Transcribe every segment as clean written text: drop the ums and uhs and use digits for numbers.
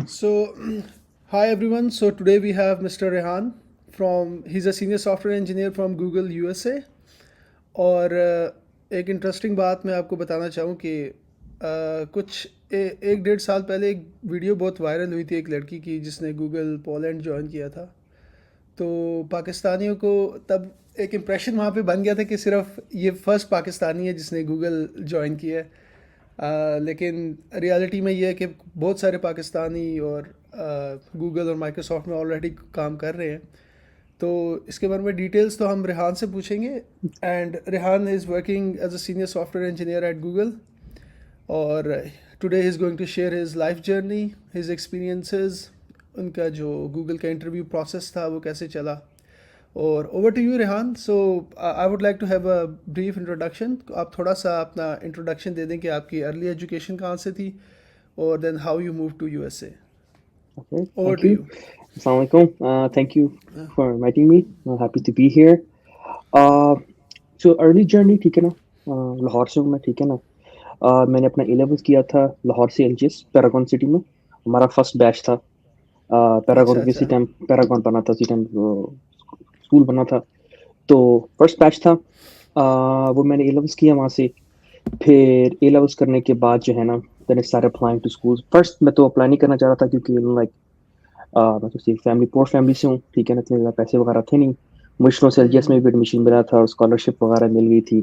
So, hi everyone. So today we have Mr. Rehan he's a senior software engineer from Google USA. और एक interesting बात मैं आपको बताना चाहूँ कि एक डेढ़ साल पहले एक वीडियो बहुत वायरल हुई थी एक लड़की की जिसने गूगल पोलैंड ज्वाइन किया था। तो पाकिस्तानियों को तब एक इम्प्रेशन वहाँ पे बन गया था कि सिर्फ ये फर्स्ट पाकिस्तानी है जिसने गूगल ज्वाइन किया है। लेकिन रियलिटी में ये है कि बहुत सारे पाकिस्तानी और गूगल और माइक्रोसॉफ्ट में ऑलरेडी काम कर रहे हैं। तो इसके बारे में डिटेल्स तो हम रेहान से पूछेंगे। And Rehan is working as a senior software engineer at Google. और today he is going to share his life journey, his experiences, उनका जो गूगल का इंटरव्यू प्रोसेस था वो कैसे चला। और over to you Rehan. So I would like to have a brief introduction. आप थोड़ा सा अपना इंट्रोडक्शन दे दें कि आपकी अर्ली एजुकेशन कहाँ से थी और then how you move to USA. Okay, over thank to you. You. Assalamu alaikum. Thank you for inviting me. I'm happy to be here. Uh, so early journey ठीक है ना, लाहौर से हूँ मैं, ठीक है ना। मैंने अपना ए लेवल्स किया था लाहौर से एलजीएस पैरागॉन सिटी में। हमारा फर्स्ट बैच था। अच्छा पैरागॉन के इसी अच्छा। टाइम पैरागॉन बना था, उसी टाइम स्कूल बना था। तो फर्स्ट बैच था। वो मैंने ए लेवल्स किया वहाँ से। फिर ए लेवल्स करने के बाद जो है ना, then I started applying to schools. First मैं तो अप्लाई नहीं करना चाह रहा था क्योंकि लाइक मैं तो सिर्फ फैमिली पोर फैमिली से हूँ, ठीक है ना, इतने ज़्यादा पैसे वगैरह थे नहीं। मुश्किलों से एलजीएस में भी एडमिशन मिला था और स्कॉलरशिप वगैरह मिल गई थी।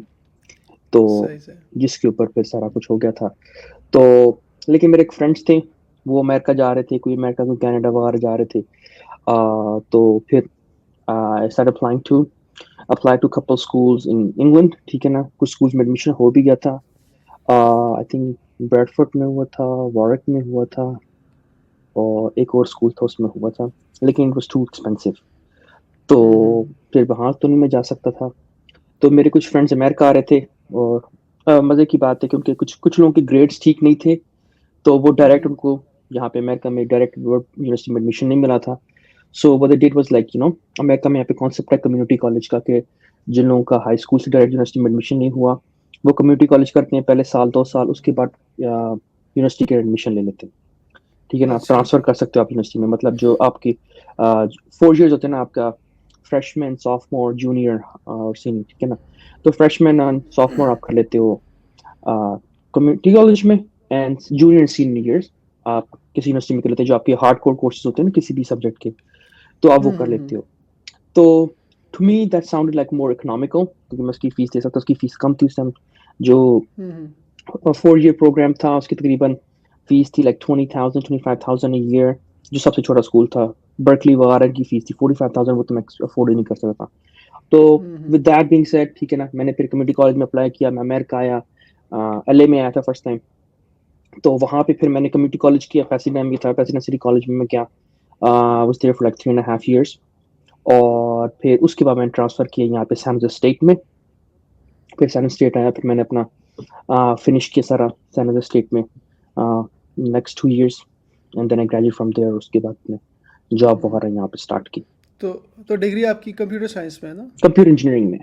तो सही सही। जिसके ऊपर फिर सारा कुछ हो गया था। तो लेकिन मेरे एक फ्रेंड्स थे, वो अमेरिका जा रहे थे, कोई अमेरिका कोई कनाडा वगैरह जा रहे थे। तो फिर I started apply to couple schools in England, ठीक है ना। कुछ स्कूल्स में एडमिशन हो भी गया था। आई थिंक ब्रैडफोर्ड में हुआ था, वॉरेक में हुआ था, और एक और स्कूल था उसमें हुआ था, लेकिन इट वाज टू एक्सपेंसिव। तो फिर वहाँ तो नहीं मैं जा सकता था। तो मेरे कुछ फ्रेंड्स अमेरिका आ रहे थे, और मज़े की बात है कि उनके कुछ कुछ लोगों के ग्रेड्स ठीक नहीं थे। तो वो डायरेक्ट उनको यहाँ पे अमेरिका में डायरेक्ट यूनिवर्सिटी में एडमिशन नहीं मिला था। So what they did was like America में यहाँ पे कॉन्सेप्ट है कम्युनिटी कॉलेज का, कि जिन लोगों का हाई स्कूल से डायरेक्ट यूनिवर्सिटी में एडमिशन नहीं हुआ, वो कम्युनिटी कॉलेज करते हैं पहले साल 2 साल, उसके बाद यूनिवर्सिटी के एडमिशन ले लेते हैं। ठीक है ना, आप अच्छा ट्रांसफर अच्छा। कर सकते हो आप यूनिवर्सिटी में, मतलब जो आपकी 4 इयर्स होते हैं ना आपका, फ्रेशमैन सॉफ्टमोर जूनियर और सीनियर, ठीक है ना। तो फ्रेशमैन एंड सॉफ्टमोर आप कर लेते हो कम्युनिटी कॉलेज में, एंड जूनियर सीनियर ईयर्स आप किसी यूनिवर्सिटी में कर लेते हैं, जो आपके हार्ड कोर कोर्सेज होते हैं ना किसी भी सब्जेक्ट के, तो आप वो कर लेते हो। तो to me that sounded like more economical, क्योंकि मैं उसकी फीस दे सकता, उसकी फीस कम थी उस टाइम। जो 4 ईयर प्रोग्राम था उसकी तकरीबन फीस थी लाइक 20,000 25,000 ईयर, जो सबसे छोटा स्कूल था। बर्कली वगैरह की फीस थी 45,000, वो तो मैं अफोर्ड ही नहीं कर सकता था। तो विद दैट बीइंग सेड, ठीक है ना, मैंने फिर कम्युनिटी कॉलेज में अप्लाई किया, मैं अमेरिका आया, एलए में आया था फर्स्ट टाइम। तो वहाँ पे फिर मैंने कम्युनिटी कॉलेज किया, प्रेसिडेंट भी था, प्रेसिडेंट सिटी कॉलेज में मैं क्या was there for like 3.5 years। और फिर उसके बाद मैंने ट्रांसफर किया यहाँ पे सैन जोसे स्टेट में। फिर सैन जोसे स्टेट आया, फिर मैंने अपना फिनिश किया सारा सैन जोसे स्टेट में next 2 years, and then I graduate from there. उसके बाद मैं जॉब वगैरह यहाँ पे स्टार्ट की, तो तो डिग्री आपकी कंप्यूटर साइंस में है ना? कंप्यूटर इंजीनियरिंग में।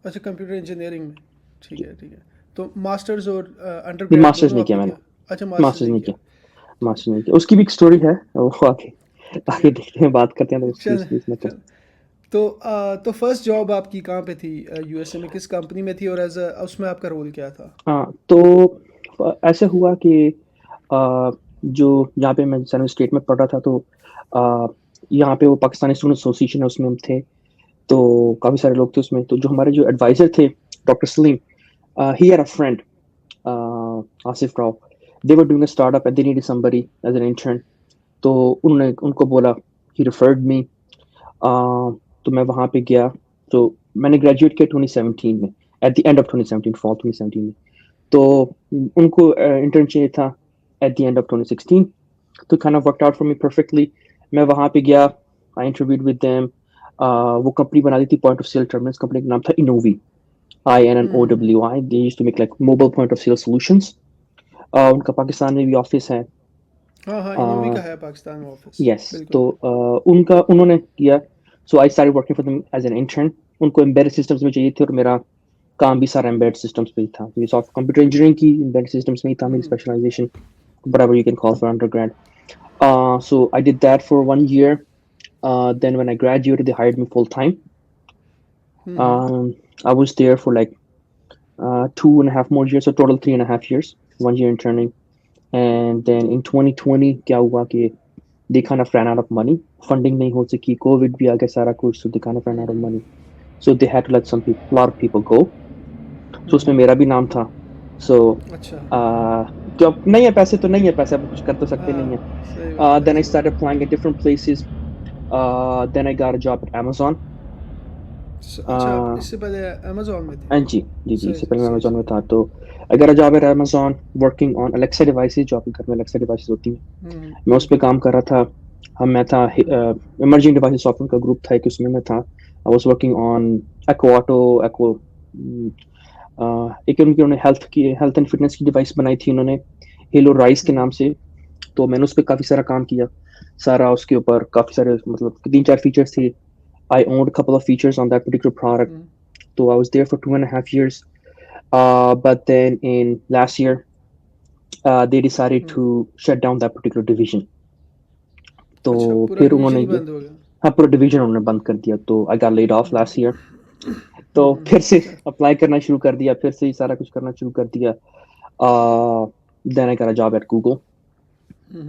अच्छा, कंप्यूटर इंजीनियरिंग में। ठीक है ठीक है। तो मास्टर्स और अंडर नहीं, ग्रेड मास्टर्स दोनों नहीं किया आपने मैंने। किया? अच्छा, मास्टर्स मास्टर्स नहीं नहीं किया। किया। ठीक है मास्टर्स नहीं किया, उसकी भी एक स्टोरी है, वो आगे ठीक आगे है। देखते हैं, बात करते हैं तो उसकी चल उसकी उसमें तो। चल। तो फर्स्ट जॉब आपकी कहाँ पे थी? यूएसए में किस कंपनी में थी और एज उसमें आपका रोल क्या था? हाँ, तो ऐसे हुआ कि जो यहाँ पे मैं सैन स्टेट में पढ़ रहा था, तो अ, यहाँ पे वो पाकिस्तानी स्टूडेंट एसोसिएशन है, उसमें हम थे। तो काफ़ी सारे लोग थे उसमें। तो जो हमारे जो एडवाइजर थे, doctor Salim, he had a friend, Asif Rao. They were doing a startup and they needed somebody as an intern. तो उन्होंने उनको बोला, ही रेफर्ड मी। तो मैं वहाँ पे गया। तो मैंने ग्रेजुएट किया 2017 में, at the end of 2017, fall 2017 में। तो उनको इंटर्न चाहिए था एट द एंड ऑफ 2016। तो kind of worked out for me perfectly. मैं वहाँ पे गया, आई इंटरव्यूड विद देम। वो कंपनी बना दी थी point of sale terminals, company का नाम था Innowi, INNOWI। They used to make like mobile point of sale solutions. उनका पाकिस्तान में भी ऑफिस है। हाँ हाँ, इनोवी का है पाकिस्तान में ऑफिस। यस, तो बिल्कुल। उनका उन्होंने किया। So I started working for them as an intern. उनको एम्बेडेड सिस्टम्स में चाहिए थे, और मेरा काम भी सारा एम्बेडेड सिस्टम्स पे ही था, क्योंकि सॉफ्ट कंप्यूटर इंजीनियरिंग की एम्बेडेड सिस्टम्स में ही था मेरी specialisation, whatever you can call for undergrad. So I did that for 1 year. Then when I graduated, they hired me full time. I was there for like 2.5 more years, so total 3.5 years. 1 year interning, and then in 2020 क्या हुआ कि they kind of ran out of money. Funding नहीं हो सकी, COVID भी आ गया सारा कुछ, so they kind of ran out of money. So they had to let a lot of people go. So उसमें मेरा भी नाम था. So अच्छा जब नहीं है पैसे तो नहीं है पैसे, अब कुछ कर तो सकते नहीं है. सही बात है Then I सही started applying at different places. Then I got a job at Amazon. अच्छा आप इससे पहले अमेज़न में थे जी जी जी, सही इससे पहले मैं सही अमेजोन सही में था. तो I got a job at Amazon working on Alexa devices. जो आपके घर में Alexa devices होती हैं, मैं उस पे बिल्कुल काम कर रहा था. मैं था emerging devices सॉफ्टवेयर का ग्रुप था, एक उसमें मैं था. I was working on Echo Auto, Echo एक उन्होंने हेल्थ एंड फिटनेस की डिवाइस बनाई थी उन्होंने, हेलो राइस के नाम से. तो मैंने उस पर काफ़ी सारा काम किया. सारा उसके ऊपर काफ़ी सारे मतलब 3-4 फीचर्स थे. I owned a couple of features on that particular product. So I was there for 2.5 years. But then in last year, they decided to shut down that particular division. तो अच्छा पूरा फिर डिवीजन उन्होंने ही बंद हो गया हाँ पूरा डिवीजन उन्होंने बंद कर दिया. तो I got laid off last year. तो फिर से अच्छा अप्लाई करना शुरू कर दिया, फिर से ही सारा कुछ करना शुरू कर दिया. Then I got a job at Google.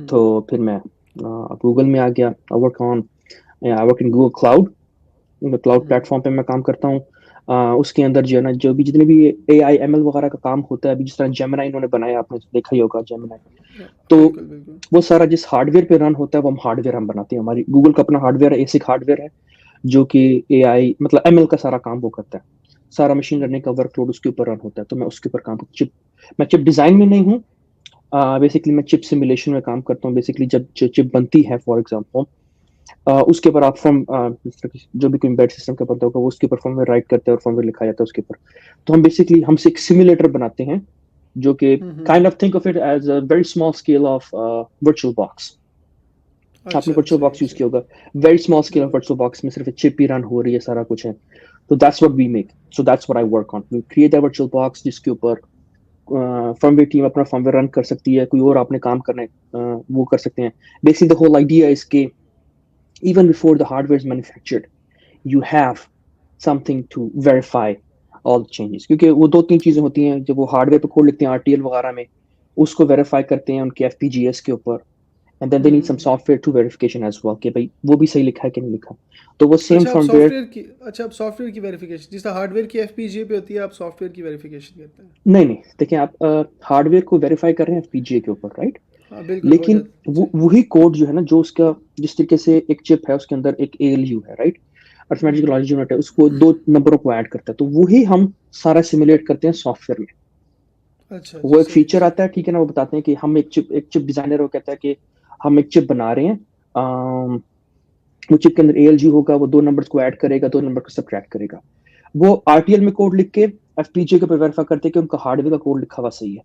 तो फिर मैं गूगल में आ गया. I work in Google cloud. Cloud platform पे मैं काम करता हूँ. उसके अंदर जो है ना, जो भी जितने भी AI ML वगैरह का काम होता है, अभी जिस तरह जेमिनाई इन्होंने बनाया, आपने देखा ही होगा जेमिनाई. तो बिल्कुल बिल्कुल वो सारा जिस हार्डवेयर पे रन होता है, वो हम हार्डवेयर हम बनाते हैं. हमारी गूगल का अपना हार्डवेयर है, एसिक हार्डवेयर है, जो कि AI मतलब ML का सारा काम वो करता है. सारा मशीन लर्निंग का वर्कलोड उसके ऊपर रन होता है. तो मैं उसके ऊपर काम चिप मैं चिप डिजाइन में नहीं हूँ. बेसिकली मैं चिप सिमुलेशन में काम करता हूँ. बेसिकली जब चिप बनती है, फॉर एग्जाम्पल, उसके ऊपर आप जो भी कोई एम्बेडेड सिस्टम का बनता होगा, वो उसके ऊपर फॉर्मवेयर राइट करते हैं और फॉर्मवेयर लिखा जाता है उसके ऊपर. तो हम बेसिकली हमसे एक सिमुलेटर बनाते हैं, जो कि kind of think of it as a very small scale of virtual box. आपने अच्छा वर्चुअल सही बॉक्स यूज सही किया होगा. वेरी स्मॉल स्केल ऑफ बिल्कुल वर्चुअल बॉक्स में सिर्फ चिप ही रन हो रही है, सारा कुछ है. तो that's what we make. So that's what I work on. We create a virtual box जिसके ऊपर फर्मवेयर टीम अपना फर्मवेयर रन कर सकती है, कोई और आपने काम करना है वो कर सकते हैं. Basically the whole idea is के even before the hardware is manufactured, you have something to verify all the changes. क्योंकि वो 2-3 चीजें होती हैं जब वो हार्डवेयर पे कोड लिखते हैं RTL वगैरह में, उसको वेरीफाई करते हैं उनके FPGAs के ऊपर. And then they need some software to verification as well कि भाई वो भी सही लिखा है कि नहीं लिखा. तो वो सेम फर्मवेयर. अच्छा आप सॉफ्टवेयर की वेरिफिकेशन जिस तरह हार्डवेयर की एफपीजीए पे होती है आप सॉफ्टवेयर की वेरिफिकेशन करते हैं नहीं नहीं, देखिए आप हार्डवेयर को वेरीफाई कर रहे हैं FPGA के ऊपर, राइट. हाँ बिल्कुल हो लेकिन जाता जी वही कोड जो है ना, जो उसका जिस तरीके से एक चिप है उसके अंदर एक ALU है, राइट, अर्थमेटिक लॉजिक यूनिट है, उसको 2 नंबरों को ऐड करता है. तो वही हम सारा सिमुलेट करते हैं सॉफ्टवेयर में. अच्छा अच्छा वो एक सही फीचर सही आता है, ठीक है ना, वो बताते हैं कि हम एक चिप डिजाइनर वो कहता है कि हम एक चिप बना रहे हैं. वो चिप के अंदर ALU होगा, वो 2 नंबर्स को ऐड करेगा, 2 नंबर को सब्ट्रैक्ट करेगा. वो RTL में कोड लिख के FPGA के ऊपर वेरीफाई करते हैं कि उनका हार्डवेयर का कोड लिखा हुआ सही है.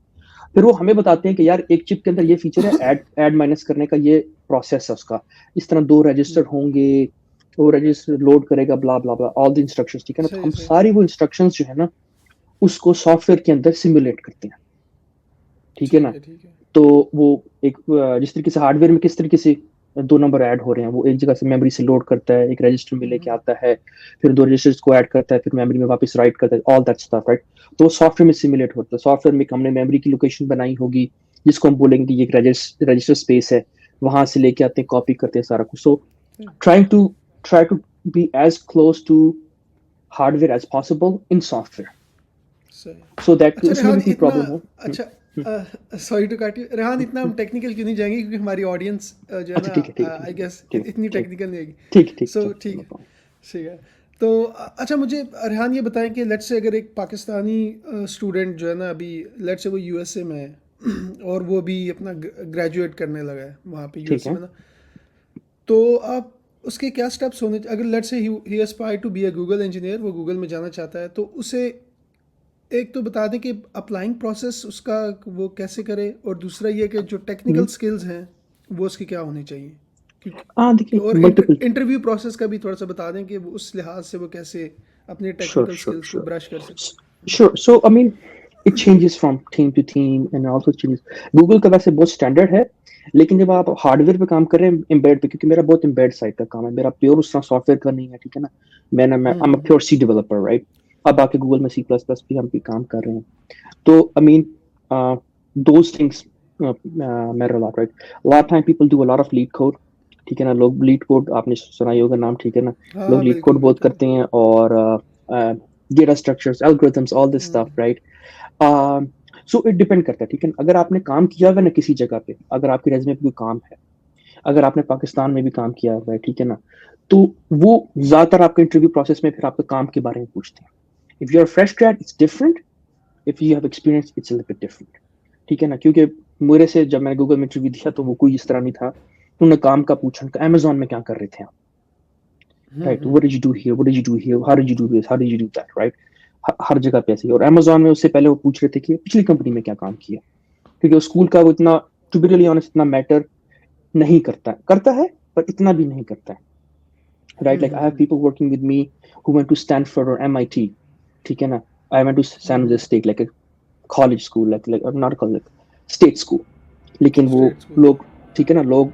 फिर वो हमें बताते हैं कि यार एक चिप के अंदर ये फीचर है, ऐड माइनस करने का ये प्रोसेस है उसका, इस तरह 2 रजिस्टर होंगे, वो रजिस्टर लोड करेगा, ब्ला ब्ला ब्ला, ऑल द इंस्ट्रक्शंस, ठीक है ना. तो सही हम सही सारी वो इंस्ट्रक्शंस जो है ना, उसको सॉफ्टवेयर के अंदर सिमुलेट करते हैं, ठीक है ना. ठीक है तो वो एक जिस तरीके से हार्डवेयर में किस तरीके से 2 नंबर ऐड हो रहे हैं, वो एक जगह से मेमोरी से लोड करता है, एक रजिस्टर में लेके आता है, फिर 2 रजिस्टर्स को ऐड करता है, फिर मेमोरी में वापस राइट करता है, ऑल दैट स्टफ, राइट. तो सॉफ्टवेयर में सिमुलेट होता है. सॉफ्टवेयर में हमने मेमोरी की लोकेशन बनाई होगी, जिसको हम बोलेंगे कि ये एक रजिस्टर स्पेस है, वहां से लेके आते हैं, कॉपी करते हैं सारा कुछ. So trying to try to be as close to hardware as possible in software, सही सो दैट अच्छा उसमें रेहान भी कोई इतना प्रॉब्लम हो. अच्छा sorry to cut you Rehan इतना हम टेक्निकल क्यों नहीं जाएंगे क्योंकि हमारी ऑडियंस जो है अच्छा ना ठीक है ठीक है आई गेस ठीक इतनी ठीक टेक्निकल नहीं होगी ठीक ठीक सो ठीक ठीक नो है प्रॉब्लम. ठीक है तो अच्छा मुझे रेहान ये बताएं कि लेट्स से अगर एक पाकिस्तानी स्टूडेंट जो है ना अभी लेट्स से वो यूएसए में है और वो भी अपना ग्रेजुएट करने लगा है वहाँ पे ठीक यूएसए है. में ना तो आप उसके क्या स्टेप्स होने अगर let's say he aspire to be a Google engineer वो गूगल में जाना चाहता है तो उसे एक तो बता दें कि अप्लाइंग प्रोसेस उसका वो कैसे करे और दूसरा ये कि जो टेक्निकल स्किल्स हैं वो उसकी क्या होनी चाहिए हाँ क्योंकि देखिए और मल्टीपल. इंटरव्यू प्रोसेस का भी थोड़ा सा बता दें कि वो उस लिहाज से वो कैसे अपने Sure, टेक्निकल sure, स्किल्स को sure. ब्रश कर सकते Sure. So, I mean, it changes from team to team and also changes. Google का वैसे बहुत स्टैंडर्ड है लेकिन जब आप हार्डवेयर पे काम कर रहे हैं एम्बेड पे, क्योंकि मेरा बहुत एम्बेड साइड का काम है, मेरा प्योर उस तरह सॉफ्टवेयर का नहीं है, ठीक है ना। मैं I am a pure C developer, right. अब आके गूगल में सी प्लस प्लस भी हम भी काम कर रहे हैं। तो I mean those things matter a lot, right. Lot time people do a lot of leet code, ठीक है ना। लोग लीड कोड आपने सुना ही होगा नाम, ठीक है ना। हाँ लोग हाँ, लीड बिल्कुल कोड बहुत बिल्कुल। करते हैं, और data structures, algorithms, all this stuff, right. So it depend करता है, ठीक है। अगर आपने काम किया हुआ है ना किसी जगह पे, अगर आपके रेज्यूमे पे कोई काम है, अगर आपने पाकिस्तान में भी काम किया हुआ है, ठीक है ना, तो वो ज्यादातर आपके इंटरव्यू प्रोसेस में फिर आपके काम के बारे में पूछते हैं। If you are fresh grad it's different, if you have experience it's a little bit different, ठीक है ना। क्योंकि मेरे से जब मैंने गूगल में इंटरव्यू दिया तो वो कोई इस तरह नहीं था। उन्होंने काम का पूछा, अमेजोन में क्या कर रहे थे आप, right, what did you do here, what did you do here, how did you do this, how did you do that, right. हर जगह पे ऐसे ही। और अमेजोन में उससे पहले वो पूछ रहे थे कि पिछली कंपनी में क्या काम किया, क्योंकि उस स्कूल का वो इतना, टू बी रियली ऑनेस्ट, इतना मैटर नहीं करता, करता है पर इतना भी नहीं करता है, right. Like I have people working with me who went to Stanford और एमआईटी, ठीक है ना। I went to San Jose State, like college school, like not college, state school. लेकिन वो स्टेट स्कूल। लोग, ठीक है ना, लोग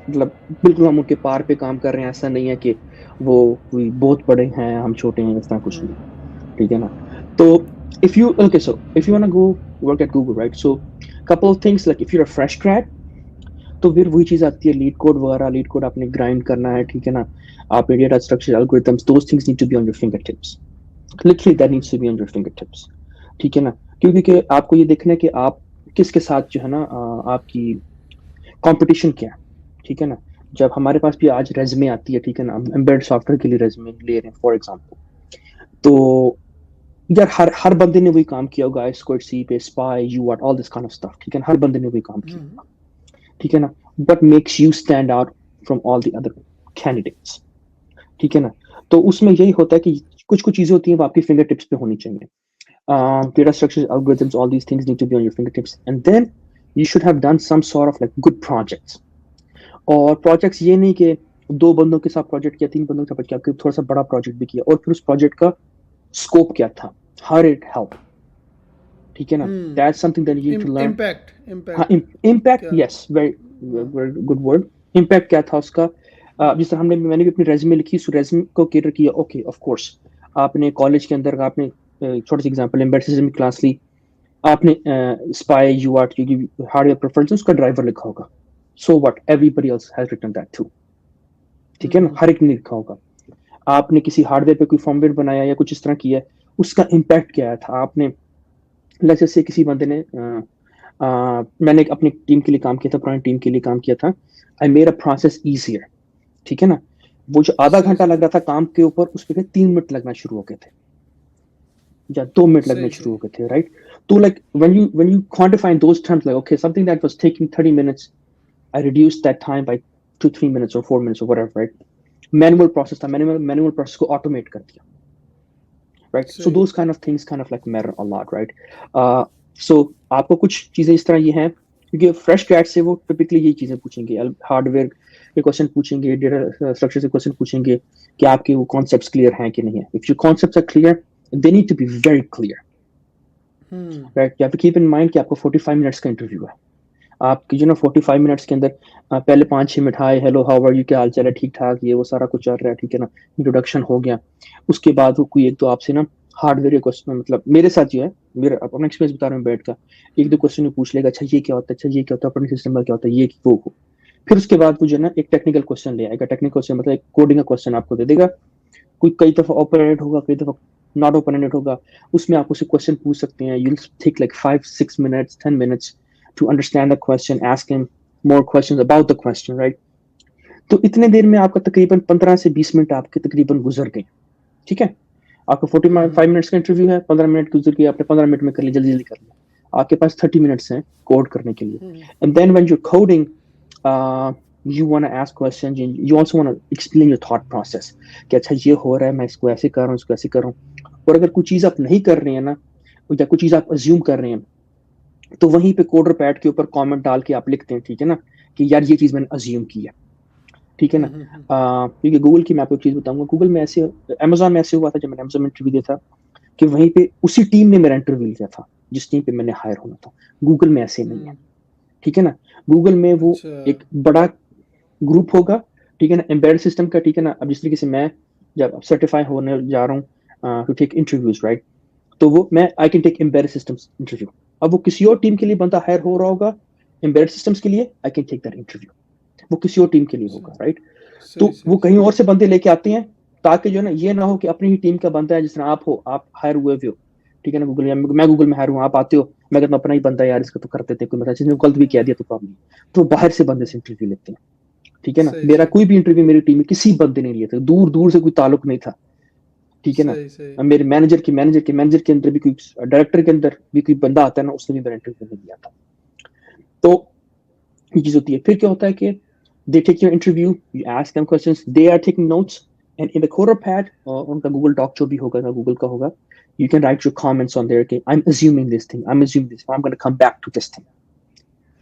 मतलब बिल्कुल हम उनके पार पे काम कर रहे हैं, ऐसा नहीं है कि वो कोई बहुत बड़े हैं हम छोटे हैं, ऐसा कुछ नहीं, ठीक है ना। तो if you okay so if you want to go work at Google, right, so couple of things, like if you're a fresh grad, तो फिर वही चीज आती है लीड कोड वगैरह, लीड कोड आपने ग्राइंड करना है, ठीक है ना। आप data structure, algorithms, those things need to be on your fingertips, literally that needs to be on your fingertips, ठीक है ना। क्योंकि आपको ये देखना है कि आप किसके साथ जो है ना, आपकी कंपटीशन क्या है, ठीक है ना। जब हमारे पास भी आज रेजमे आती है, ठीक है ना, हम एम्बेडेड सॉफ्टवेयर के लिए रेजमे ले रहे हैं फॉर एग्जांपल, तो यार हर बंदे ने वही काम किया होगा, स्क्वाड सी पे, स्पाई, यूआरट, all this kind of stuff, ठीक है ना। हर बंदे ने वही काम किया होगा, ठीक है ना। But makes you stand out from all the other candidates, ठीक है ना। तो उसमें यही होता है कि कुछ कुछ चीजें होती हैं वो आपकी फिंगर टिप्स पे होनी चाहिए। Data structures, algorithms, all these things need to be on your fingertips, and then you should have done some sort of like good projects. और प्रोजेक्ट्स ये नहीं कि दो बंदों के साथ प्रोजेक्ट किया, तीन बंदों के साथ किया, आपके थोड़ा सा बड़ा प्रोजेक्ट भी किया, और फिर उस प्रोजेक्ट का स्कोप क्या था, हाउ इट हेल्प, ठीक है ना। That's something that you need to learn. Impact हाँ, इम्पैक्ट इम्पैक्ट, क्या? यस, वेरी हाँ। Very good word. इम्पैक्ट क्या था उसका। जिस तरह मैंने भी अपनी रेज्यूमे लिखी, उस रेज्यूमे को केटर किया, ओके ऑफ कोर्स। आपने कॉलेज के अंदर आपने छोटा सा एग्जांपल एम्बेडेड सिस्टम की क्लास ली, आपने स्पाई, यूआरट की हार्डवेयर प्रेफरेंस उसका ड्राइवर लिखा होगा, so what, everybody else has written that too, ठीक है ना, हर एक ने लिखा होगा। आपने किसी हार्डवेयर पे कोई फॉर्मवेयर बनाया या कुछ इस तरह किया, उसका इम्पैक्ट क्या था। आपने जैसे से किसी बंदे ने मैंने अपनी टीम के लिए काम किया था, पुरानी टीम के लिए काम किया था, I made a process easier, ठीक है ना। वो जो आधा सही घंटा सही लग रहा था काम के ऊपर, उस पर 3 मिनट लगना शुरू हो गए थे, या 2 मिनट लगने सही शुरू सही। हो गए थे, राइट। तो like when you quantify those terms, like okay, something that was taking 30 minutes, I reduced that time by 2-3 minutes or 4 minutes or whatever, right. Manual process था, मैनुअल प्रोसेस को ऑटोमेट कर दिया, right. So सही। those kind of things kind of like matter a lot, right. So आपको कुछ चीजें इस तरह ये हैं, क्योंकि फ्रेश ग्रेड से वो टिपिकली यही चीजें पूछेंगे, हार्डवेयर के क्वेश्चन पूछेंगे, डेटा स्ट्रक्चर से क्वेश्चन पूछेंगे कि आपके वो कॉन्सेप्ट्स क्लियर हैं कि नहीं है। If your concepts are clear, they need to be very clear, right. You have to keep in mind कि आपको 45 मिनट्स का इंटरव्यू है। आपकी जो ना 45 मिनट्स के अंदर पहले 5-6 minute hi hello how are you, क्या हाल चाल है, ठीक ठाक, ये वो सारा कुछ चल रहा है, ठीक है ना, इंट्रोडक्शन हो गया। उसके बाद वो कोई एक दो आपसे ना हार्डवेयर क्वेश्चन, मतलब मेरे साथ जो है, मेरा अपना एक्सपीरियंस बता रहा हूँ बैठ का, एक दो क्वेश्चन पूछ लेगा, अच्छा ये क्या होता है, अच्छा ये क्या होता है, ऑपरेटिंग सिस्टम का क्या होता है, ये वो हो। फिर उसके बाद वो जो है ना एक टेक्निकल क्वेश्चन ले आएगा, टेक्निकल क्वेश्चन मतलब एक कोडिंग का क्वेश्चन आपको दे देगा, कोई कई दफा ओपन होगा, कई दफा नॉट ओपन होगा। उसमें आप उससे क्वेश्चन पूछ सकते हैं, you take like 5-6 minutes 10 minutes to understand the question, ask him more questions about the question, right. तो इतने देर में आपका तकरीबन 15 से 20 मिनट आपके तकरीबन गुजर गए, ठीक है। आपका 45 मिनट्स का इंटरव्यू है, 15 मिनट गुजर गए, आपने 15 मिनट में कर लिया, जल्दी जल्दी कर लिया। आपके पास 30 मिनट्स हैं कोड करने के लिए, and then when you are coding, you want to ask questions, you also want to explain your thought process कि अच्छा ये हो रहा है, मैं इसको ऐसे कर रहा हूँ, इसको ऐसे कर रहा हूँ। और अगर कुछ चीज आप नहीं कर रहे हैं ना, या कुछ चीज आप अज्यूम कर रहे हैं, तो वहीं पे कोडर पैड के ऊपर कमेंट डाल के आप लिखते हैं, ठीक है ना, कि यार ये चीज मैंने अज्यूम की है, ठीक है ना। क्योंकि गूगल की मैं आपको एक चीज बताऊंगा, गूगल में ऐसे, अमेजोन में ऐसे हुआ था, जब मैंने अमेजोन में इंटरव्यू दिया था, कि वहीं पे उसी टीम ने मेरा इंटरव्यू लिया था जिस टीम पे मैंने हायर होना था। गूगल में ऐसे नहीं है, ठीक है ना। गूगल में वो अच्छा। एक बड़ा ग्रुप होगा, ठीक है ना, एम्बेडेड सिस्टम का, ठीक है ना। अब जिस तरीके से मैं जब सर्टिफाई होने जा रहा हूँ टू टेक इंटरव्यूज, राइट, तो वो मैं I can take embedded systems interview. अब वो किसी और टीम के लिए बंदा हायर हो रहा होगा एम्बेडेड सिस्टम्स के लिए, I can take that interview, वो किसी और टीम के लिए अच्छा। होगा, राइट। तो सही वो सही कहीं सही। और से बंदे लेके आते हैं, ताकि जो है ना ये ना हो कि अपनी ही टीम का बंदा है, जिस तरह आप हो, आप हायर हुए भी हो, ठीक है ना, गूगल, या मैं गूगल में हायर हूँ, आप आते हो, मैं कहता हूँ अपना ही बंदा है यार, इसका तो कर देते कोई, मतलब जिसने गलत भी कह दिया तो प्रॉब्लम, तो बाहर से बंदे से इंटरव्यू लेते हैं, ठीक है ना। सही मेरा सही कोई भी इंटरव्यू मेरी टीम में किसी बंदे ने लिया था, दूर दूर से कोई ताल्लुक नहीं था, ठीक है ना। सही सही। अब मेरे मैनेजर के अंदर भी कोई, डायरेक्टर के अंदर भी कोई बंदा आता है ना, उसने भी मेरा इंटरव्यू नहीं लिया था। तो ये चीज होती है। फिर क्या होता है कि they take your interview, you ask them questions, they are taking notes, and in the CoderPad, और उनका गूगल डॉक जो भी होगा ना, गूगल का होगा, you can write your comments on there, okay, I'm assuming this thing, I'm assuming this, I'm going to come back to this thing,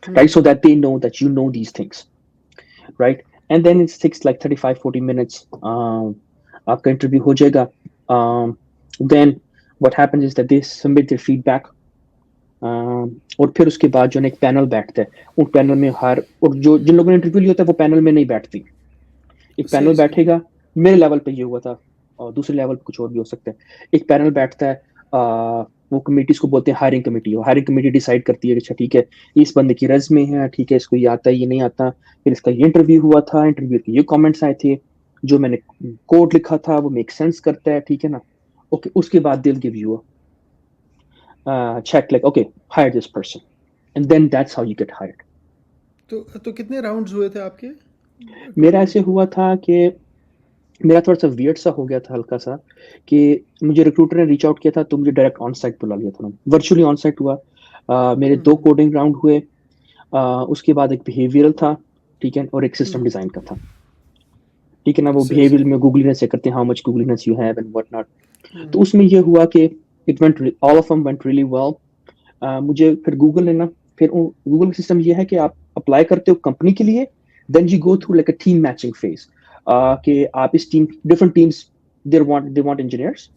right, so hmm. that they know that you know these things, right. And then it takes like 35-40 minutes, आपका interview हो जाएगा, then what happens is that they submit their feedback, और फिर उसके बाद जो है एक पैनल बैठता है, उन पैनल में हर, और जो जिन लोगों ने इंटरव्यू लिया होता है वो पैनल में नहीं बैठती, एक पैनल सही सही। बैठेगा, मेरे लेवल पे ये हुआ था, और दूसरे लेवल पे कुछ और भी हो सकता है। एक पैनल बैठता है, वो कमेटीज को बोलते हैं हायरिंग कमेटी, और हायरिंग कमेटी डिसाइड करती है कि अच्छा ठीक है, इस बंदे की रेज्यूमे है, ठीक है, इसको ये आता है, ये नहीं आता, फिर इसका ये इंटरव्यू हुआ था, इंटरव्यू के ये कमेंट्स आए थे, जो मैंने कोड लिखा था वो मेक सेंस करता है, ठीक है ना। ओके, उसके बाद दिल give you check like okay, hire this person, and then that's how you get hired. तो कितने राउंड्स हुए थे आपके मेरा टोटल? ऐसे हुआ था कि मेरा थोड़ा सा वियर्ड सा हो गया था हल्का सा, कि मुझे रिक्रूटर ने रीच आउट किया था, तो मुझे डायरेक्ट ऑन साइट बुला लिया था, वर्चुअली ऑन साइट हुआ। मेरे दो हम्म। कोडिंग राउंड हुए, उसके बाद एक बिहेवियरल था, ठीक है, और एक सिस्टम हम्म। डिजाइन का था, ठीक है ना। वो सही बिहेवियरल सही। में गूगलीनेस चेक करते हैं, how much Googliness you have and what not. तो हम्म। उसमें ये हुआ कि it went, all of them went really well. मुझे फिर गूगल ने ना, फिर गूगल का सिस्टम ये है कि आप अप्लाई करते हो कंपनी के लिए, then you go through like a team matching phase, कि आप इस team, different teams, they want engineers,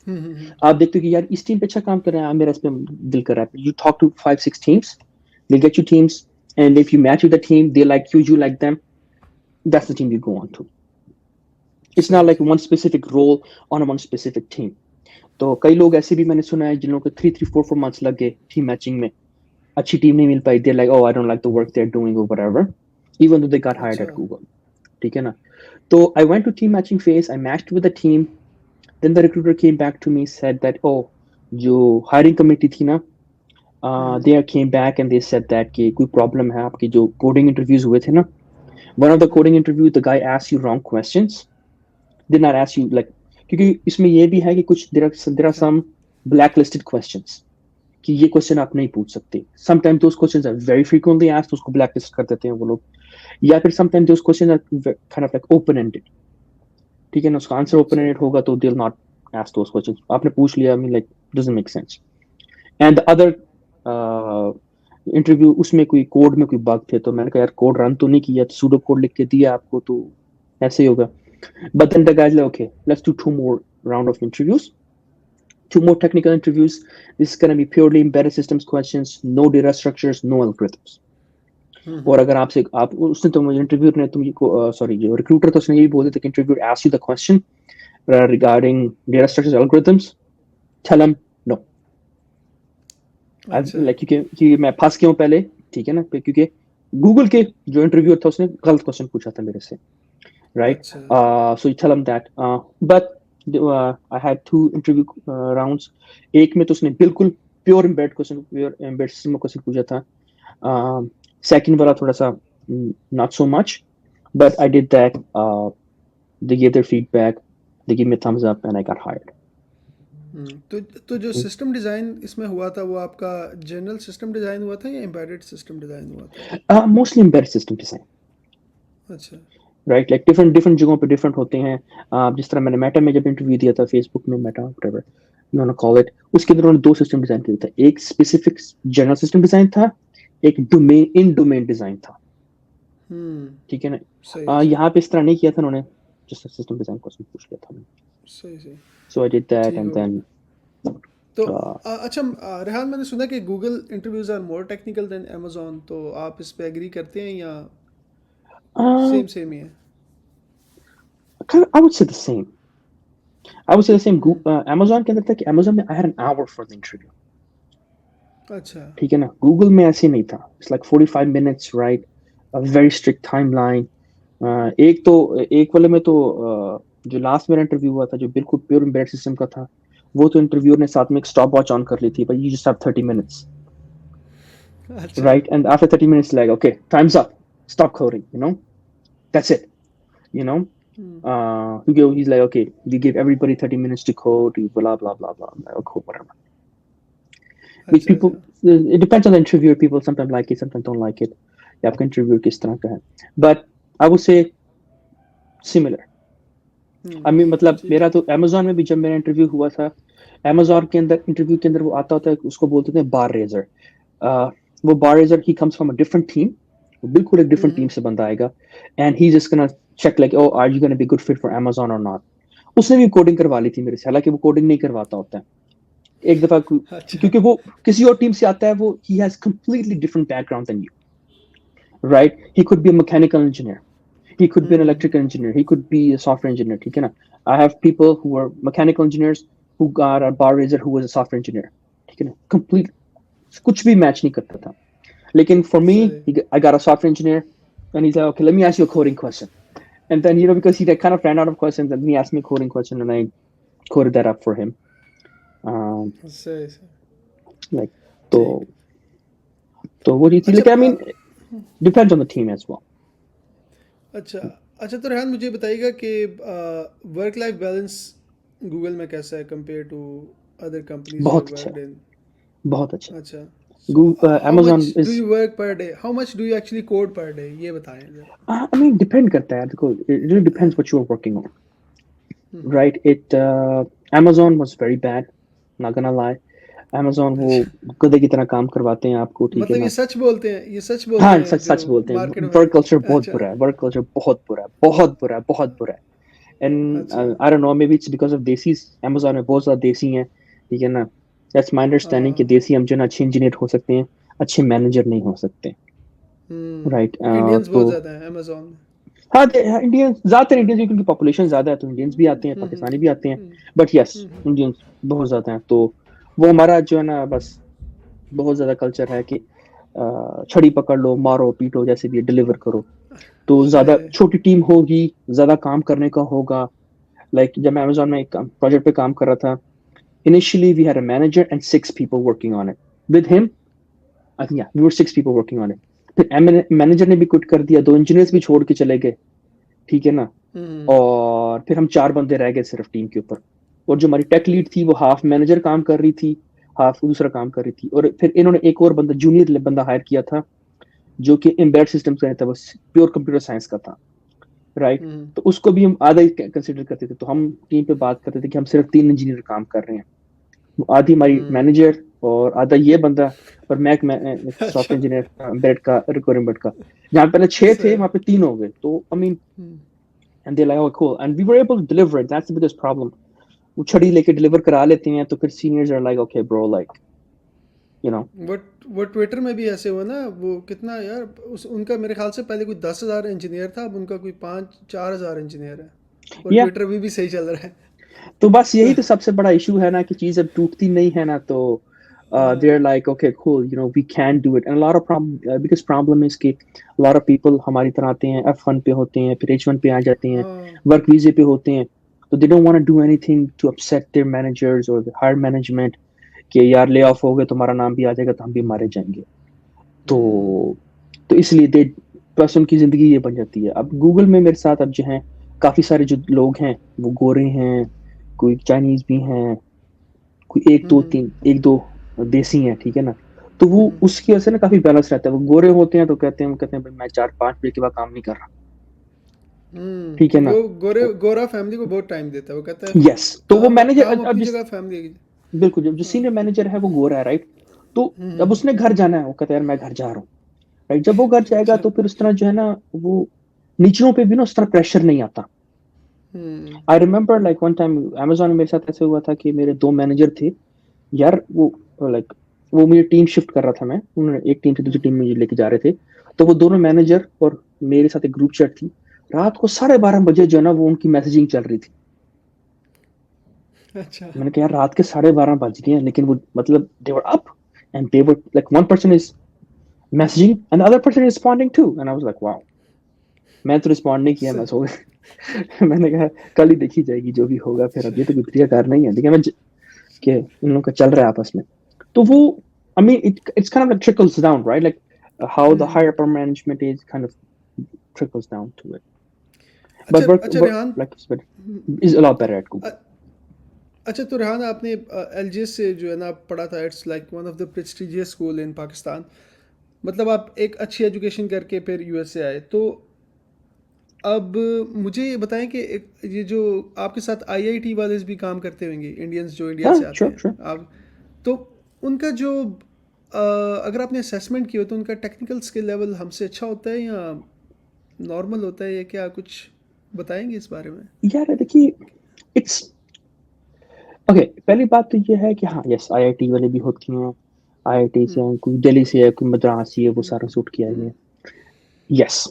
hmm. आप देखते हो कि यार इस टीम पे अच्छा काम कर रहा है, मेरा इस पे दिल कर रहा है, you talk to 5-6 teams, they get you teams, and if you match with the team, they like you, you like them, that's the team you go on to. It's not सही लाइक सही। One specific role on one specific team. तो कई लोग ऐसे भी मैंने सुना है जिन लोगों को 3-4 months लग गए टीम मैचिंग में, अच्छी टीम नहीं मिल पाई, they like, oh I don't like the work they are doing और whatever, even though they got hired अच्छा। एट गूगल, ठीक है ना। तो I went to team matching phase, I matched with the team, then the recruiter came back to me, said that oh, जो hiring committee थी ना, hmm. They came back and they said that कि कोई problem है, आपकी जो coding interviews हुए थे ना, one of the coding interview the guy asked you wrong questions, did not ask you like, क्योंकि इसमें ये भी है कि कुछ there are some blacklisted questions, कि ये क्वेश्चन आप नहीं पूछ सकते, sometime those questions are very frequently asked, उसको ब्लैकलिस्ट कर देते हैं वो लोग, या फिर sometime those question are kind of like open ended, ठीक है ना, उसका आंसर ओपन अच्छा। एंडेड होगा तो they will not ask those questions, आपने पूछ लिया, I mean like doesn't make sense. And the other interview, उसमें कोई कोड में कोई बग थे, तो मैंने कहा यार कोड रन तो नहीं किया, तो सूडो कोड लिख के दिया आपको, तो ऐसे ही होगा। But then the guys like, okay, let's do 2 more round of interviews, 2 more technical interviews. This is going to be purely embedded systems questions, no data structures, no algorithms. और हम्म। अगर आपसे आप उसने तो मुझे इंटरव्यू ने तुमको सॉरी जो रिक्रूटर था उसने ये भी बोल दिया था कि interview ask you the question regarding data structures algorithms, tell him no, अच्छा। लाइक क्योंकि मैं फंस गया हूँ पहले, ठीक है ना, क्योंकि गूगल के जो इंटरव्यू था उसने गलत क्वेश्चन पूछा था मेरे से, right? अच्छा। So you tell them that. But I had 2 interview rounds. एक में तो उसने बिल्कुल pure embed question, pure embed system question पूछा था। सेकंड वाला थोड़ा सा not so much, but I did that. They gave their feedback. They gave me a thumbs up, and I got hired. तो जो सिस्टम डिज़ाइन इसमें हुआ था वो आपका जनरल सिस्टम डिज़ाइन हुआ था या एम्बेडेड सिस्टम डिज़ाइन हुआ था? Mostly embedded system design. अच्छा। राइट, लाइक डिफरेंट डिफरेंट जगहों पे डिफरेंट होते हैं। जिस तरह मैंने मेटा में जब इंटरव्यू दिया था, फेसबुक में, Meta whatever you want to call it, उसके अंदर उन्होंने 2 सिस्टम डिजाइन किया था, एक स्पेसिफिक जनरल सिस्टम डिजाइन था, एक डोमेन इन डोमेन डिजाइन था, हम्म। ठीक है ना। सही सही। यहाँ पे इस तरह नहीं किया था उन्होंने, जस्ट सिस्टम डिजाइन क्वेश्चन पूछ लिया था, सही सही। सो आई डिड दैट ठीक एंड होगा। देन तो अच्छा रेहान, मैंने सुना कि Google interviews are more technical than Amazon, तो आप इस पे एग्री करते हैं या सेम सेम ही है? I would say the same. I would say the same. Amazon के अंदर था कि Amazon में I had an hour for the interview. अच्छा। ठीक है ना, गूगल में ऐसे नहीं था. It's like 45 minutes, right? A very strict timeline. एक वाले में तो जो लास्ट मेरा इंटरव्यू हुआ था, जो बिल्कुल प्योर एम्बेडेड सिस्टम का था, वो तो इंटरव्यूअर ने साथ में एक स्टॉप वॉच ऑन कर ली थी, but you just have 30 minutes, अच्छा। right? And after 30 minutes, like, okay, time's up, stop coding, you know, that's it, you know. He's like, okay, we give everybody 30 minutes to code, blah blah blah blah. I'm like, oh, cool, whatever. Which अच्छा। people, it depends on the interviewer. People sometimes like it, sometimes don't like it. या आपका interview किस तरह का है. But I would say similar. I mean, मतलब ठीक मेरा है। तो Amazon में भी जब मेरा इंटरव्यू हुआ था, Amazon के अंदर इंटरव्यू के अंदर वो आता होता है, उसको बोलते थे बार रेजर. वो बार razor, he comes from a different team, वो बिल्कुल एक different team से बंदा आएगा, and he's just gonna check like, oh, are you gonna be good fit for Amazon or not. उसने भी कोडिंग करवा ली थी मेरे से, हालांकि वो कोडिंग नहीं करवाता होता है. एक दफा अच्छा। क्योंकि वो किसी और टीम से आता है, वो he has completely different background than you, right? He could be a mechanical engineer, he could be an electrical engineer, he could be a software engineer, ठीक है ना. I have people who are mechanical engineers who got a bar raiser who was a software engineer, ठीक है ना. complete कुछ भी match नहीं करता था. लेकिन for me, सही। I got a software engineer, and he's like, okay, let me ask you a coding question. And then, because he kind of ran out of questions, and then he asked me a coding question, and I coded that up for him. सही सही। Like, ठीक। तो वो चीज़, अच्छा। like, I mean, depends on the team as well. अच्छा। अच्छा, तो रेहान मुझे बताइएगा कि वर्क लाइफ बैलेंस गूगल में कैसा है compare to other companies you बहुत हैव अच्छा, वर्कड इन? बहुत अच्छा. अच्छा। So how Amazon much do is, you work per day, how much do you actually code per day, ये बताएं जरा। I mean, depend करता है, देखो, it really depends what you are working on, right? Amazon was very bad, not gonna lie. Amazon वो अच्छा, गधे की तरह काम करवाते हैं आपको, ठीक है मतलब ये ना. सच बोलते हैं, ये सच बोलते हाँ, हैं सच जो सच बोलते हैं. मार्केट वर्क कल्चर में? बहुत अच्छा। बुरा है, वर्क कल्चर बहुत बुरा है, बहुत बुरा है, बहुत बुरा है. एंड अच्छा। I don't know, may be it's because of देसी. Amazon में बहुत ज्यादा देसी हैं, ठीक है ना. दैट्स माय अंडरस्टैंडिंग कि हाँ। देसी हम जो ना अच्छे इंजीनियर हो सकते हैं, अच्छे मैनेजर नहीं हो सकते, राइट. इंडियंस तो बहुत ज़्यादा हैं अमेजोन में। हाँ, इंडियंस ज्यादातर, इंडियंस क्योंकि पॉपुलेशन ज्यादा है, तो इंडियंस भी आते हैं, पाकिस्तानी भी आते हैं, बट यस, इंडियंस बहुत ज्यादा हैं. तो वो हमारा जो है ना, बस बहुत ज्यादा कल्चर है कि छड़ी पकड़ लो, मारो पीटो, जैसे भी डिलीवर करो. तो ज्यादा सही। छोटी टीम होगी, ज्यादा काम करने का होगा. लाइक जब मैं अमेजोन में एक प्रोजेक्ट पे काम कर रहा था, initially we had a manager and 6 people working on it. With him, I think, we were 6 people working on it. फिर मैनेजर ने भी क्विट कर दिया, 2 इंजीनियर्स भी छोड़ के चले गए, ठीक है ना. और फिर हम 4 बंदे रह गए सिर्फ टीम के ऊपर. और जो हमारी टेक लीड थी, वो हाफ मैनेजर काम कर रही थी, हाफ दूसरा काम कर रही थी. और फिर इन्होंने एक और बंदा, जूनियर बंदा हायर किया था, जो कि एम्बेडेड सिस्टम का था, बस प्योर कंप्यूटर साइंस का था, राइट. तो उसको भी हम आधा ही कंसिडर करते थे. तो हम टीम पे बात करते थे कि हम सिर्फ 3 इंजीनियर काम कर रहे हैं. वो आधी हमारी मैनेजर और आधा ये बंदा, और मैं एक अच्छा। सॉफ्टवेयर इंजीनियर बेड का, रिक्वायरमेंट का. जहाँ पहले 6 थे, सही। वहाँ पे 3 हो गए. तो I mean, and they like, oh cool, and we were able to deliver it. That's the biggest problem. वो छड़ी लेके डिलीवर करा लेते हैं, तो फिर seniors are like, okay bro, like, you know. वो ट्विटर में भी ऐसे हुआ ना, वो कितना यार, उनका मेरे ख्याल से पहले कोई 10,000 इंजीनियर था, अब उनका कोई 5-4 हज़ार इंजीनियर है, और या, ट्विटर भी सही चल रहा है। तो बस तो यही तो सबसे बड़ा इशू है ना, कि चीज अब टूटती नहीं है ना. तो they are like, okay, cool, we can do it. And a lot of biggest problem is कि a lot of people हमारी तरह आते हैं, F1 पे होते हैं, फिर H1 पे आ जाते हैं, हाँ। वर्क वीजे पे होते हैं. तो they don't want to do anything to upset their managers or the higher management, कि यार ले ऑफ हो गए, तुम्हारा नाम भी आ जाएगा, तो हम भी मारे जाएंगे. तो इसलिए दे, बस उनकी जिंदगी ये बन जाती है. अब गूगल में मेरे साथ अब जो है, काफी सारे जो लोग हैं, वो गोरे हैं, कोई चाइनीज भी हैं, कोई एक दो देसी हैं, ठीक है ना. तो वो उसकी वजह से ना काफी बैलेंस रहता है. वो गोरे होते हैं तो कहते हैं भाई मैं 4-5 बजे के बाद काम नहीं कर रहा, ठीक है ना. वो गोरा फैमिली को बहुत टाइम देता है, वो कहता है यस, तो वो मैनेजर, काम अब अपनी जिस, जगह, फैमिली। बिल्कुल, जो सीनियर मैनेजर है वो गोरा है, राइट. तो अब उसने घर जाना है, वो कहता है यार मैं घर जा रहा हूँ, राइट. जब वो घर जाएगा, अच्छा। तो फिर उस तरह जो है ना, वो नीचलों पे भी ना उस तरह प्रेशर नहीं आता. I remember like one time Amazon में मेरे साथ ऐसे हुआ था कि मेरे 2 मैनेजर थे, यार वो लाइक वो मुझे टीम शिफ्ट कर रहा था मैं, उन्होंने एक टीम से दूसरी टीम में मुझे लेके जा रहे थे, तो वो दोनों मैनेजर और मेरे साथ एक ग्रुप चैट थी, रात को 12:30 बजे जो है ना वो उनकी मैसेजिंग चल रही थी। अच्छा। मैंने कहा यार रात के 12:30 बज गए हैं, लेकिन वो मतलब they were up and they were like one person is messaging and the other person is responding to and I was like wow. मैं तो रिस्पॉन्ड नहीं किया, मैं सो गया। मैंने कहा कल ही देखी जाएगी जो भी होगा, फिर अच्छा। अब ये तो गुजरिया कार नहीं है, लेकिन मैं कि इन लोगों का चल रहा है आपस में। तो वो I mean it's kind of like trickles down, right? Like how the higher upper management is kind of trickles down to it. अच्छा But work अच्छा work Rehan. like but is a lot better at Google. अ- अच्छा तो रेहान, आपने LGS से जो है ना पढ़ा था, it's like one of the prestigious school इन पाकिस्तान। मतलब आप एक अच्छी एजुकेशन करके फिर यूएस से आए, तो अब मुझे ये बताएं कि ये जो आपके साथ आईआईटी वाले भी काम करते होंगे, इंडियंस जो इंडिया Yeah, से आते sure, हैं sure. आप, तो उनका जो अगर आपने असेसमेंट किया हो तो उनका टेक्निकल स्किल लेवल हमसे अच्छा होता है या नॉर्मल होता है, या क्या कुछ बताएंगे इस बारे में? यार देखिए इट्स ओके, पहली बात तो ये है कि हाँ यस आईआईटी वाले भी होती हैं, आईआईटी से हैं, कोई दिल्ली से है, कोई मद्रास से है, वो सारा सूट किया है। यस,